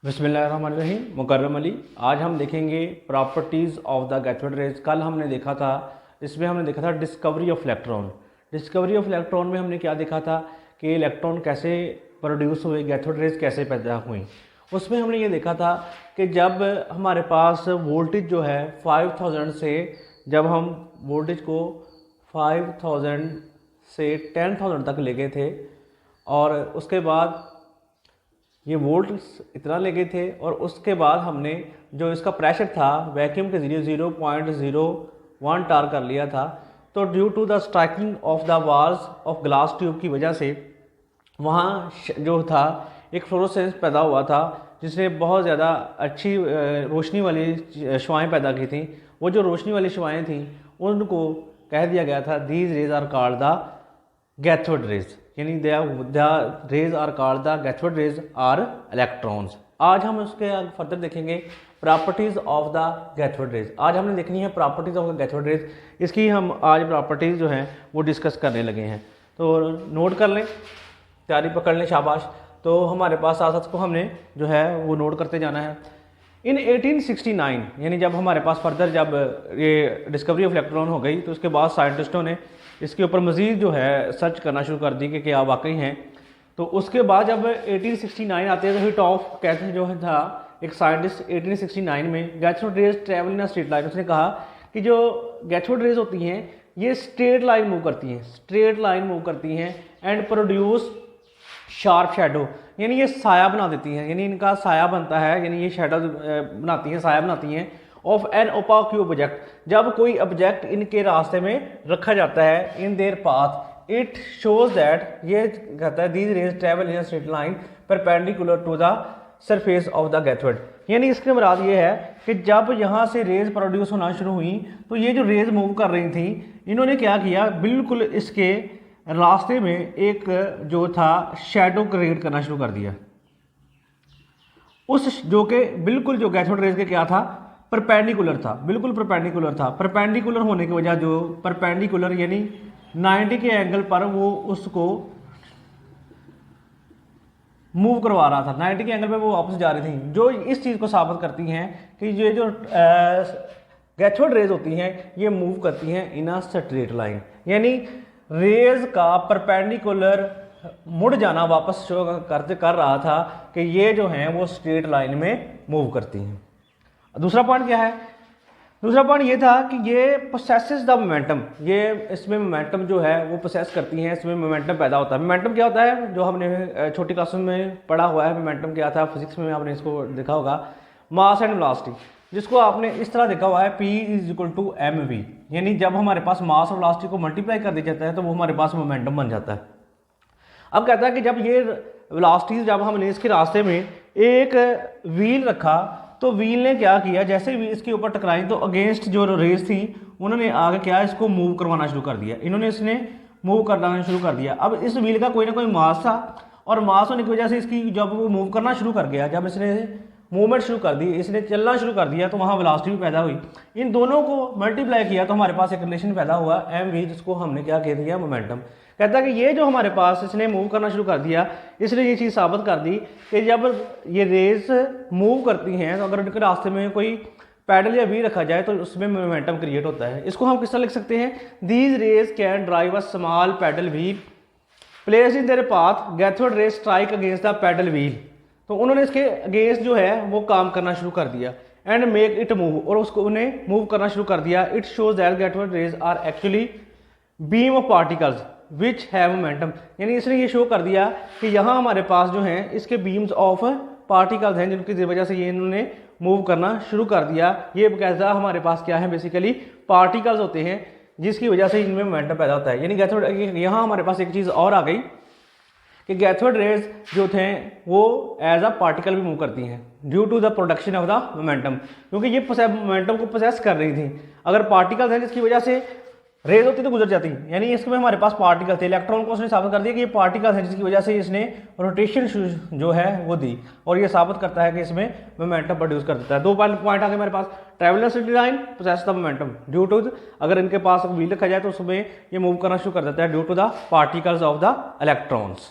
बिस्मिल्लाहिर्रहमानिर्रहीम। मुकर्रम अली। आज हम देखेंगे properties of the cathode raise. कल हमने देखा था, इसमें हमने देखा था discovery of electron. Discovery of electron में हमने क्या देखा था कि इलेक्ट्रॉन कैसे प्रोड्यूस हुए, गैथोड रेज कैसे पैदा हुई। उसमें हमने ये देखा था कि जब हमारे पास वोल्टेज जो है 5000 से, जब हम वोल्टेज को 5000 से 10000 तक ले गए थे और उसके बाद ये वोल्ट इतना ले गए थे, और उसके बाद हमने जो इसका प्रेशर था वैक्यूम के ज़रिए 0.01 टार कर लिया था। तो due to the striking of the walls of glass tube की वजह से वहाँ जो था एक फ्लोरोसेंस पैदा हुआ था, जिसने बहुत ज़्यादा अच्छी रोशनी वाली शुआएँ पैदा की थी। वो जो रोशनी वाली शुआएँ थी उनको कह दिया गया था these rays are called the cathode rays, यानी the rays are called the cathode rays are electrons. आज हम उसके फर्दर देखेंगे properties of the cathode rays. आज हमने देखनी है properties of the cathode rays. इसकी हम आज प्रॉपर्टीज़ जो हैं वो डिस्कस करने लगे हैं, तो नोट कर लें, तैयारी पकड़ लें, शाबाश। तो हमारे पास साथ साथ को हमने जो है वो नोट करते जाना है। इन 1869, यानी जब हमारे पास फर्दर जब ये डिस्कवरी ऑफ इलेक्ट्रॉन हो गई, तो उसके बाद साइंटिस्टों ने इसके ऊपर मज़ीद जो है सर्च करना शुरू कर दी कि क्या वाकई हैं। तो उसके बाद जब 1869 आते हैं तो हिट ऑफ कहते हैं जो है था एक साइंटिस्ट 1869 में cathode rays travel in a straight line. उसने कहा कि जो गैथोड रेज होती हैं ये स्ट्रेट लाइन मूव करती हैं एंड प्रोड्यूस शार्प शेडो, यानी ये साया बना देती हैं, यानी इनका साया बनता है, यानी ये शेडो बनाती हैं, साया बनाती हैं ऑफ एन ओपाक ऑब्जेक्ट। जब कोई ऑब्जेक्ट इनके रास्ते में रखा जाता है in their path, it shows that, ये कहता है these rays travel in a straight line perpendicular to the surface of the cathode. यानी इसके मुराद ये है कि जब यहाँ से रेज प्रोड्यूस होना शुरू हुई तो ये जो रेज मूव कर रही थी, इन्होंने क्या किया, बिल्कुल इसके रास्ते में एक जो था शैडो क्रिएट करना शुरू कर दिया। उस जो कि बिल्कुल जो गैथोड रेज के क्या था, परपेंडिकुलर था, बिल्कुल परपेंडिकुलर था। परपेंडिकुलर होने की वजह, जो परपेंडिकुलर यानी 90 के एंगल पर वो उसको मूव करवा रहा था, 90 के एंगल पे वो वापस जा रही थी, जो इस चीज़ को साबित करती हैं कि ये जो गैथोड रेज होती हैं ये मूव करती हैं इन अ स्ट्रेट लाइन, यानी रेज का परपेंडिकुलर मुड़ जाना वापस शो कर रहा था कि ये जो हैं वो स्ट्रेट लाइन में मूव करती हैं। दूसरा पॉइंट क्या है, दूसरा पॉइंट ये था कि ये पोसेसेस द मोमेंटम, ये इसमें मोमेंटम जो है वो पोसेस करती हैं, इसमें मोमेंटम पैदा होता है। मोमेंटम क्या होता है, जो हमने छोटी क्लासों में पढ़ा हुआ है, मोमेंटम क्या था फिजिक्स में आपने इसको देखा होगा, मास एंड वेलोसिटी, जिसको आपने इस तरह देखा हुआ है P = mv, यानी जब हमारे पास मास और वेलोसिटी को मल्टीप्लाई कर दिया जाता है तो वो हमारे पास मोमेंटम बन जाता है। अब कहता है कि जब ये वेलोसिटी, जब हमने इसके रास्ते में एक व्हील रखा तो व्हील ने क्या किया, जैसे व्हील इसके ऊपर टकराई तो अगेंस्ट जो रेस थी उन्होंने आगे क्या, इसको मूव करवाना शुरू कर दिया, इन्होंने इसने मूव करना शुरू कर दिया। अब इस व्हील का कोई ना कोई मास था, और मास होने की वजह से इसकी जब वो मूव करना शुरू कर गया, जब इसने मूवमेंट शुरू कर दी, इसने चलना शुरू कर दिया, तो वहाँ वेलोसिटी भी पैदा हुई। इन दोनों को मल्टीप्लाई किया तो हमारे पास एक रिलेशन पैदा हुआ mv, जिसको हमने क्या कह दिया, मोमेंटम। कहता है कि ये जो हमारे पास इसने मूव करना शुरू कर दिया, इसलिए ये चीज़ साबित कर दी कि जब ये रेज मूव करती हैं तो अगर उनके रास्ते में कोई पैडल या व्हील रखा जाए तो उसमें मोमेंटम क्रिएट होता है। इसको हम किस तरह लिख सकते हैं, these rays can drive a small paddle wheel place in their path, cathode rays strike against the paddle wheel. तो उन्होंने इसके अगेंस्ट जो है वो काम करना शुरू कर दिया एंड मेक इट मूव, और उसको उन्हें मूव करना शुरू कर दिया। It shows that cathode rays are actually beam of particles which have momentum, यानी इसने ये शो कर दिया कि यहाँ हमारे पास जो हैं इसके बीम्स ऑफ पार्टिकल्स हैं, जिनकी वजह से ये इन्होंने मूव करना शुरू कर दिया। ये कहता हमारे पास क्या है, बेसिकली पार्टिकल्स होते हैं जिसकी वजह से इनमें मोमेंटम पैदा होता है। यानी गैथोड, यहाँ हमारे पास एक चीज़ और आ गई कि गैथोड रेज जो थे वो एज अ पार्टिकल भी मूव करती हैं due to the production of the momentum, क्योंकि ये मोमेंटम को पोसेस कर रही थी। अगर पार्टिकल्स हैं जिसकी वजह से रेज होती तो गुजर जाती, यानी इसमें हमारे पास पार्टिकल थे, इलेक्ट्रॉन को उसने साबित कर दिया कि ये पार्टिकल्स हैं जिसकी वजह से इसने रोटेशन जो है वो दी, और ये साबित करता है कि इसमें मोमेंटम प्रोड्यूस कर देता है। दो पॉइंट आ गए हमारे पास, traveller straight line possess the momentum due to, अगर इनके पास व्हील रखा जाए तो उसमें ये मूव करना शुरू कर देता है due to the particles of the electrons.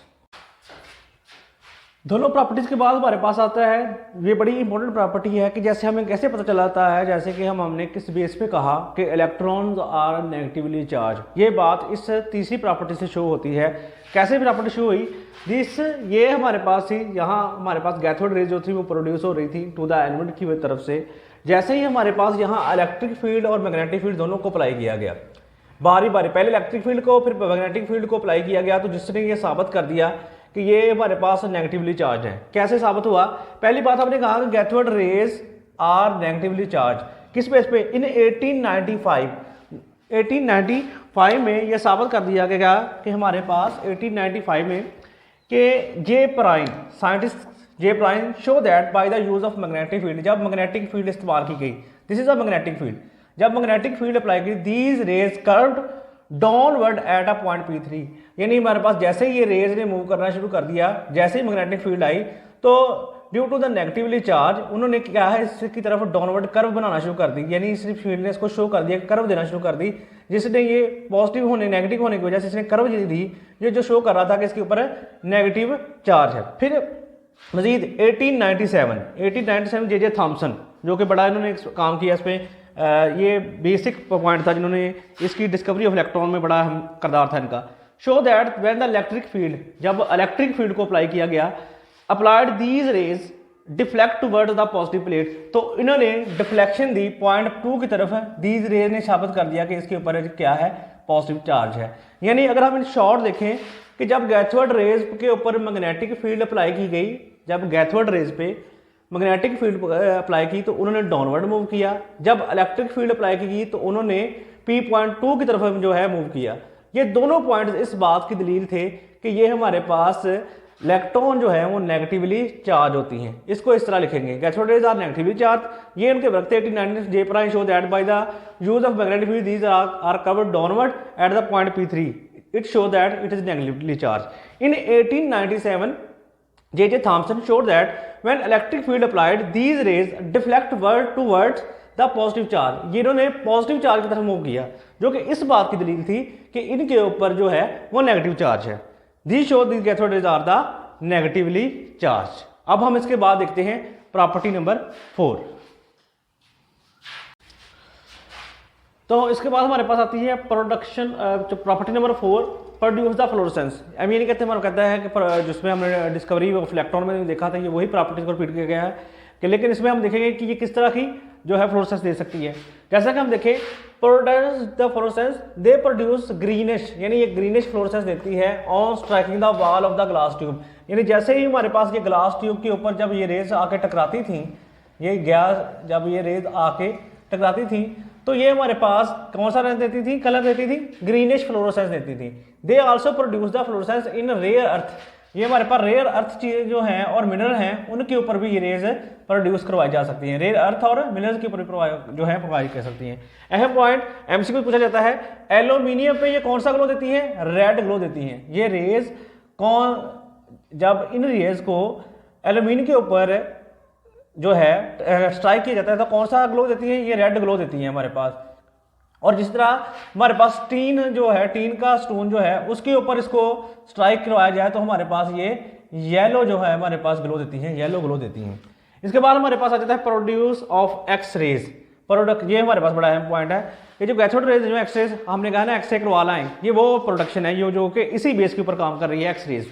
दोनों प्रॉपर्टीज के बाद हमारे पास आता है, ये बड़ी इंपॉर्टेंट प्रॉपर्टी है कि जैसे हमें कैसे पता चलाता है, जैसे कि हमने किस बेस पे कहा कि इलेक्ट्रॉन्स आर नेगेटिवली चार्ज। ये बात इस तीसरी प्रॉपर्टी से शो होती है। कैसे प्रॉपर्टी शो हुई, जिस ये हमारे पास थी, यहाँ हमारे पास कैथोड रेज जो थी वो प्रोड्यूस हो रही थी टू द एनोड की तरफ से। जैसे ही हमारे पास यहाँ इलेक्ट्रिक फील्ड और मैग्नेटिक फील्ड दोनों को अप्लाई किया गया, बारी बारी पहले इलेक्ट्रिक फील्ड को फिर मैग्नेटिक फील्ड को अप्लाई किया गया, तो जिसने ये साबित कर दिया कि ये हमारे पास नेगेटिवली चार्ज है। कैसे साबित हुआ, पहली बात हमने कहा कि cathode rays are negatively charge. किस बेस पे, इन 1895 में ये साबित कर दिया गया कि हमारे पास 1895 में कि J prime scientist J prime show that by the use of magnetic field, जब मैग्नेटिक फील्ड इस्तेमाल की गई, this is a magnetic field, जब मैग्नेटिक फील्ड अप्लाई की, these rays curved downward at a point P3, यानी हमारे पास जैसे ही ये रेज ने मूव करना शुरू कर दिया, जैसे ही मैग्नेटिक फील्ड आई, तो due to the negatively charge उन्होंने क्या है इसकी तरफ डाउनवर्ड कर्व बनाना शुरू कर दी, यानी इस फील्ड ने इसको शो कर दिया, कर्व देना शुरू कर दी, जिसने ये पॉजिटिव होने नेगेटिव होने की वजह से इसने कर्व दी, ये जो शो कर रहा था कि इसके ऊपर नेगेटिव चार्ज है। फिर मजीद 1897 जे थॉम्सन, जो कि बड़ा इन्होंने काम किया इस पर, ये बेसिक पॉइंट था जिन्होंने इसकी डिस्कवरी ऑफ इलेक्ट्रॉन में बड़ा अहम किरदार था इनका। Show that when the electric field, जब इलेक्ट्रिक फील्ड को अप्लाई किया गया, applied these raise deflect towards the positive plate, तो इन्होंने डिफ्लेक्शन दी पॉइंट 2 की तरफ, दीज रेज ने साबित कर दिया कि इसके ऊपर क्या है, पॉजिटिव चार्ज है। यानी अगर हम इन शॉर्ट देखें कि जब कैथोड रेज के ऊपर मैग्नेटिक फील्ड अप्लाई की गई, जब कैथोड रेज पे मैग्नेटिक फील्ड अप्लाई की तो उन्होंने डाउनवर्ड मूव किया, जब इलेक्ट्रिक फील्ड अप्लाई की तो उन्होंने P.2 की तरफ जो है मूव किया। ये दोनों पॉइंट्स इस बात की दलील थे कि ये हमारे पास इलेक्ट्रॉन जो है वो नेगेटिवली चार्ज होती हैं। इसको इस तरह लिखेंगे, cathode rays are negatively charge, ये उनके वर्क थे 1890 J prime show that by the use of magnetic field these are curved downward at the point P3, it show that it is negatively charge. In 1897 J.J. Thomson showed that when electric field applied, these rays deflect towards the positive charge, ये इन्होंने positive charge की तरफ move किया, जो कि इस बात की दलील थी कि इनके ऊपर जो है वो नेगेटिव चार्ज है। These show these cathode rays are the negatively charged। अब हम इसके बाद देखते हैं प्रॉपर्टी नंबर 4। तो इसके बाद हमारे पास आती है production, property number 4, produce the fluorescence. हम ये नहीं कहते, हमारा कहता है कि जिसमें हमने डिस्कवरी ऑफ इलेक्ट्रॉन में देखा था, ये वही प्रॉपर्टीज को रिपीट किया गया है कि, लेकिन इसमें हम देखेंगे कि ये किस तरह की जो है फ्लोरेसेंस दे सकती है। जैसा कि हम देखें, produce the fluorescence, they produce greenish, यानी ये ग्रीनिश फ्लोरेसेंस देती है on striking the wall of the glass tube, यानी जैसे ही हमारे पास ये ग्लास ट्यूब के ऊपर जब ये रेज आके टकराती थी, ये गैस जब ये रेज आके टकराती थी, तो ये हमारे पास कौन सा रंग देती थी, कलर देती थी, ग्रीनिश फ्लोरोसेंस देती थी। They also produce the fluorescence in rare earth, ये हमारे पास रेयर अर्थ चीज़ें जो हैं और मिनरल हैं उनके ऊपर भी ये रेज प्रोड्यूस करवाई जा सकती हैं, रेयर अर्थ और मिनरल्स के ऊपर जो है प्रोवाइड कर सकती हैं। अहम पॉइंट एमसीक्यू पूछा जाता है, एल्यूमिनियम पे ये कौन सा ग्लो देती है, रेड ग्लो देती हैं। ये रेज कौन, जब इन रेज को एल्यूमिनियम के ऊपर जो है स्ट्राइक किया जाता है तो कौन सा ग्लो देती है, ये रेड ग्लो देती है हमारे पास। और जिस तरह हमारे पास टीन जो है, टीन का स्टोन जो है उसके ऊपर इसको स्ट्राइक करवाया जाए तो हमारे पास ये येलो जो है हमारे पास ग्लो देती है, येलो ग्लो देती हैं। इसके बाद हमारे पास आ जाता है produce of X rays product, ये हमारे पास बड़ा अहम पॉइंट है कि जो कैथोड रेज जो एक्स रेज हमने कहा ना एक्स रे करवा लाएं, ये वो प्रोडक्शन है ये जो कि इसी बेस के ऊपर काम कर रही है, X rays.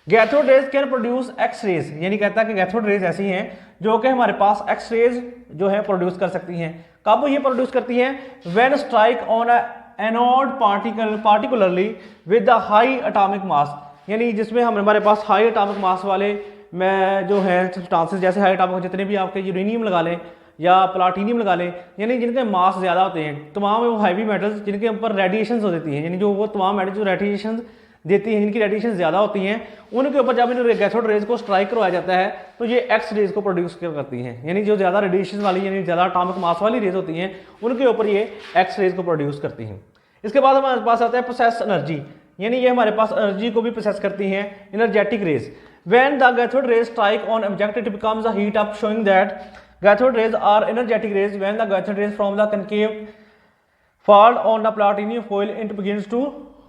Cathode rays can produce X rays, यानी कहता है कि कैथोड रेज ऐसी हैं जो कि हमारे पास एक्स रेज जो है प्रोड्यूस कर सकती हैं। कब ये प्रोड्यूस करती हैं, when strike on anode particularly with the high atomic mass, यानी जिसमें हमारे पास हाई एटॉमिक मास वाले में जो है सब्सटेंसेस, जैसे हाई एटॉमिक जितने भी आपके यूरेनियम लगा लें या प्लाटिनियम लगा लें, यानी जिनके मास ज़्यादा होते हैं, तमाम वो हैवी मेटल्स जिनके ऊपर रेडिएशंस हो देती हैं, यानी जो वो तमाम मेटल्स जो रेडिएशंस देती हैं, जिनकी रेडिएशन ज़्यादा होती हैं, उनके ऊपर जब इन कैथोड रेज को स्ट्राइक करवाया जाता है तो ये एक्स रेज को प्रोड्यूस करती हैं, यानी जो ज़्यादा रेडिएशन वाली यानी ज़्यादा एटॉमिक मास वाली रेज होती हैं उनके ऊपर ये एक्स रेज को प्रोड्यूस करती हैं। इसके बाद हमारे पास आता है प्रोसेस एनर्जी, यानी ये हमारे पास एनर्जी को भी प्रोसेस करती हैं, energetic rays. When the cathode rays strike on object it becomes a heat up showing that cathode rays are energetic rays. When the cathode rays from the concave fall on the platinum foil, it begins to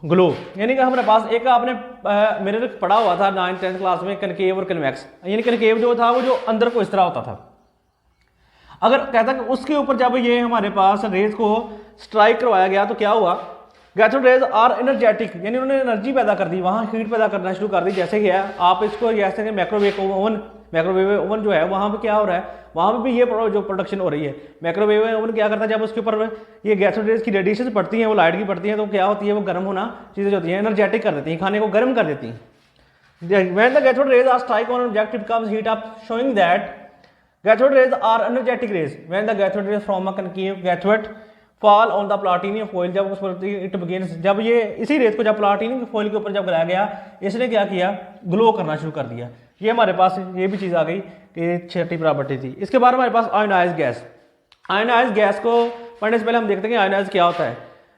glow, यानी कि हमारे पास एक आपने mirror पढ़ा हुआ था 9th-10th class में, concave और कन्वेक्स। यानी कनकेव जो था वो जो अंदर को इस तरह होता था, अगर कहता कि उसके ऊपर जब ये हमारे पास रेज को स्ट्राइक करवाया गया तो क्या हुआ, कैथोड रेज आर एनर्जेटिक, यानी उन्होंने एनर्जी पैदा कर दी, वहाँ हीट पैदा करना शुरू कर दी। जैसे कि है आप इसको जैसे माइक्रोवेव ओवन जो है वहाँ पे क्या हो रहा है, वहाँ पे भी ये जो प्रोडक्शन हो रही है। माइक्रोवेव ओवन क्या करता है, जब उसके ऊपर ये कैथोड रेज की रेडिएशन पड़ती हैं, वो लाइट की पड़ती हैं, तो क्या होती है, वो गर्म होना चीज़ें जो होती हैं एनर्जेटिक कर देती हैं, खाने को गर्म कर देती हैं। When the cathode rays are strike on object, it becomes heat up, showing that cathode rays are energetic rays. When the cathode rays from a concave cathode fall on the platinum foil, जब उस पर it begins, जब ये इसी रेत को जब platinum foil के ऊपर जब लगाया गया, इसने क्या किया, ग्लो करना शुरू कर दिया। ये हमारे पास ये भी चीज़ आ गई कि छठी प्रॉपर्टी थी। इसके बाद हमारे पास आयोनाइज गैस। आयोनाइज गैस को पढ़ने से पहले हम देखते हैं कि आयोनाइज क्या होता है।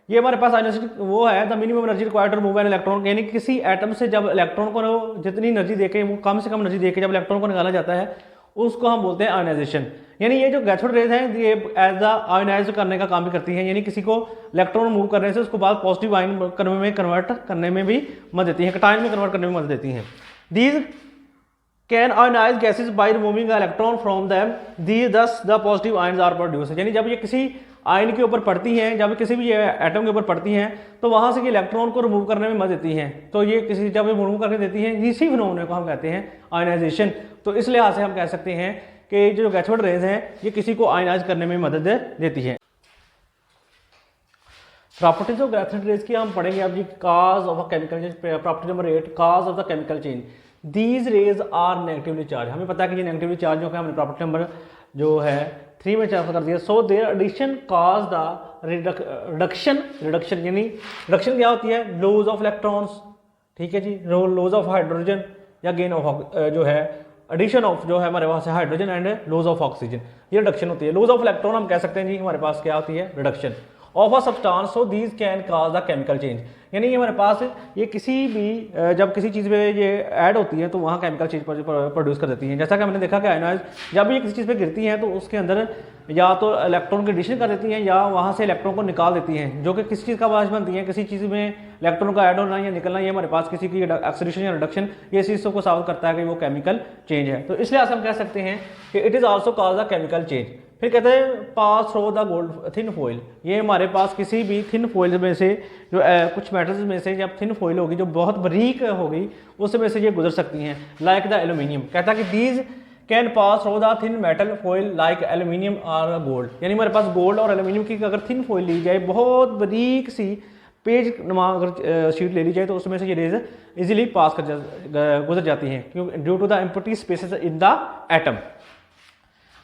ये हमारे पास आयोनाइज वो है the minimum energy required to remove an electron, यानी किसी एटम से जब इलेक्ट्रॉन को जितनी एनर्जी देके, वो कम से कम एनर्जी देके जब इलेक्ट्रॉन को निकाला जाता है, उसको हम बोलते हैं आयोनाइजेशन। यानी ये जो कैथोड रेज हैं ये एज अ आयोनाइज करने का काम भी करती हैं, यानी किसी को इलेक्ट्रॉन मूव करने से उसको बाद पॉजिटिव आयन में कन्वर्ट करने में भी मदद देती हैं, कटायन में कन्वर्ट करने में मदद देती हैं। These can ionise gases by removing electron from them, thus the positive ions are produce, यानी जब ये किसी आयन के ऊपर पड़ती हैं, जब किसी भी एटम के ऊपर पड़ती हैं, तो वहाँ से ये इलेक्ट्रॉन को रिमूव करने में मदद देती हैं। तो ये किसी जब ये रिमूव करके देती हैं, इसी फिनोमेनन को हम कहते हैं आयनाइजेशन। तो इस लिहाज से हम कह सकते हैं कि जो कैथोड रेज हैं ये किसी को आयनाइज करने में मदद देती हैं। प्रॉपर्टीज ऑफ कैथोड रेज की हम पढ़ेंगे अब जी। Cause of a chemical change, property number 8, cause of the chemical change. These rays are negatively charge, हमें पता है कि ये नेगेटिवली चार्ज जो है हमने प्रॉपर्टी नंबर जो है 3 में चार्ज कर दिया। So their addition cause the reduction, यानी रिडक्शन क्या होती है, लॉस ऑफ इलेक्ट्रॉन्स, ठीक है जी, लॉस ऑफ हाइड्रोजन या गेन ऑफ जो है एडिशन ऑफ जो है हमारे पास है hydrogen and loss of oxygen, ये रिडक्शन होती है। लॉस ऑफ इलेक्ट्रॉन हम कह सकते हैं जी हमारे पास क्या होती है, reduction of a substance, so these can cause the chemical change, यानी ये हमारे पास ये किसी भी जब किसी चीज़ में ये ऐड होती है तो वहाँ केमिकल चेंज प्रोड्यूस कर देती हैं। जैसा कि हमने देखा कि आयोनाइज जब ये किसी चीज़ पे गिरती हैं तो उसके अंदर या तो इलेक्ट्रॉन की एडिशन कर देती हैं या वहाँ से इलेक्ट्रॉन को निकाल देती हैं, जो कि किसी चीज़ का बायस बनती हैं, किसी चीज़ में इलेक्ट्रॉन का ऐड होना या निकलना, ये हमारे पास किसी की एक्सीलरेशन या रिडक्शन, ये चीज़ को साबित करता है कि वो केमिकल चेंज है। तो इसलिए हम कह सकते हैं कि it is also called the chemical change. फिर कहते हैं pass through the gold thin foil, ये हमारे पास किसी भी थिन फॉइल में से जो कुछ मेटल्स में से जब थिन फॉइल होगी जो बहुत बारीक होगी उसमें से ये गुजर सकती हैं, लाइक द एल्यूमिनियम। कहता है कि these can pass through the thin metal foil like aluminium और गोल्ड, यानी हमारे पास गोल्ड और एल्यूमिनियम की अगर थिन फॉइल ली जाए, बहुत बारीक सी पेज नुमा अगर शीट ले ली जाए तो उसमें से ये रेज इजीली पास कर गुजर जाती हैं, क्योंकि due to the empty spaces in the atom.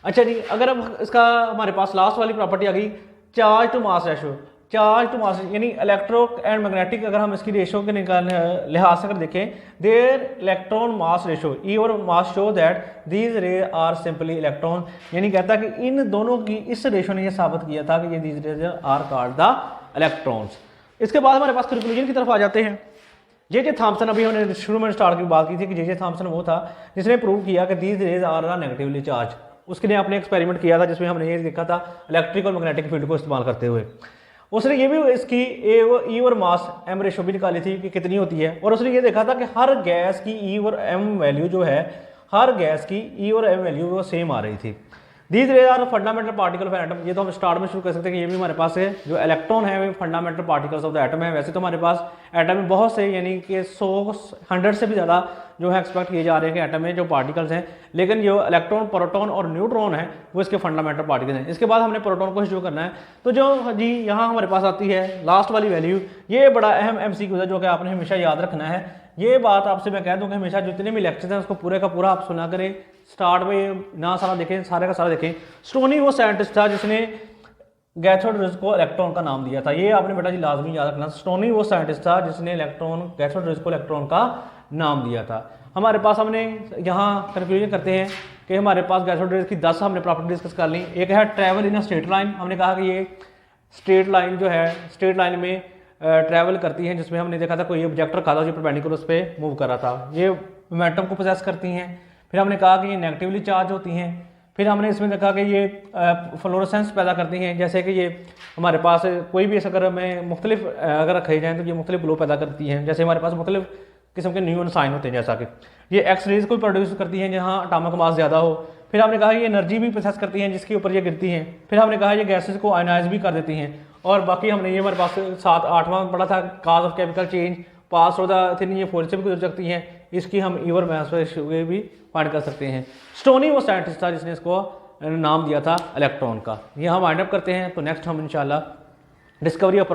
अच्छा जी, अगर अब इसका हमारे पास लास्ट वाली प्रॉपर्टी आ गई, charge to mass ratio. Charge to mass यानी इलेक्ट्रो एंड मैग्नेटिक, अगर हम इसकी रेशो के लिहाज से अगर देखें, देयर इलेक्ट्रॉन मास रेशो ई और मास शो दैट दीज रे आर सिंपली इलेक्ट्रॉन, यानी कहता है कि इन दोनों की इस रेशो ने यह साबित किया था कि ये these rays are called the electrons. इसके बाद हमारे पास कंक्लूजन की तरफ आ जाते हैं। जे थॉमसन, अभी हमने शुरू में स्टार्ट की बात की थी कि जे थॉमसन वो था जिसने प्रूव किया कि these rays are negatively charge. उसके लिए आपने एक्सपेरिमेंट किया था जिसमें हमने ये देखा था इलेक्ट्रिक और मैग्नेटिक फील्ड को इस्तेमाल करते हुए। उसने ये भी इसकी ई और मास एम रेशो भी निकाली थी कि कितनी होती है, और उसने ये देखा था कि हर गैस की ई और एम वैल्यू जो है, हर गैस की ई और एम वैल्यू वो सेम आ रही थी। These rays are fundamental particle of atom, ये तो हम स्टार्ट में शुरू कर सकते हैं कि ये भी हमारे पास है, जो इलेक्ट्रॉन है वो fundamental particles of the atom है। वैसे तो हमारे पास एटम में बहुत से, यानी कि 100 से भी ज़्यादा जो है एक्सपेक्ट किए जा रहे हैं कि एटम में जो पार्टिकल्स हैं, लेकिन जो इलेक्ट्रॉन, प्रोटॉन और न्यूट्रॉन है वो इसके फंडामेंटल पार्टिकल्स हैं। इसके बाद हमने प्रोटॉन को शुरू करना है। तो जो जी यहाँ हमारे पास आती है लास्ट वाली वैल्यू, ये बड़ा अहम MCQ है जो कि आपने हमेशा याद रखना है। ये बात आपसे मैं कह दूं कि हमेशा जितने भी लेक्चर्स हैं उसको पूरे का पूरा आप सुना करें, स्टार्ट में ना सारा देखें, सारे का सारा देखें। स्टोनी वो साइंटिस्ट था जिसने कैथोड रेज को इलेक्ट्रॉन का नाम दिया था, ये आपने बेटा जी लाजमी याद रखना। स्टोनी वो साइंटिस्ट था जिसने कैथोड रेज को इलेक्ट्रॉन का नाम दिया था। हमारे पास हमने यहाँ कंक्लूजन करते हैं कि हमारे पास कैथोड रेज की 10 हमने प्रॉपर्टी डिस्कस कर ली। एक है travel in a straight line, हमने कहा कि ये स्ट्रेट लाइन जो है स्ट्रेट लाइन में ट्रैवल करती हैं, जिसमें हमने देखा था कोई ऑब्जेक्ट रखा था जो परपेंडिकुलर उस पर मूव कर रहा था, ये मोमेंटम को पोजेस करती हैं। फिर हमने कहा कि ये नेगेटिवली चार्ज होती हैं। फिर हमने इसमें देखा कि ये फ्लोरोसेंस पैदा करती हैं, जैसे कि ये हमारे पास कोई भी अगर हमें मुख्तलिफ अगर रखे जाएँ तो ये मुख्तलिफ ग्लो पैदा करती हैं। जैसे हमारे पास मुख्तलिफ किस्म के न्यून साइन होते हैं, जैसा कि ये एक्स रेज को प्रोड्यूस करती हैं जहाँ एटॉमिक मास ज़्यादा हो। फिर हमने कहा ये एनर्जी भी प्रोसेस करती हैं जिसके ऊपर ये गिरती हैं। फिर हमने कहा ये गैसेस को आयनाइज भी कर देती हैं। और बाकी हमने ये हमारे पास 7-8वां पढ़ा था, cause of chemical change, pass of the thin, ये फोर्स से भी गुजर सकती हैं। इसकी हम ईवर मैथ से भी फाइंड कर सकते हैं। स्टोनी वो साइंटिस्ट था जिसने इसको नाम दिया था इलेक्ट्रॉन का। ये हम वाइंड अप करते हैं, तो नेक्स्ट हम इंशाल्लाह डिस्कवरी ऑफ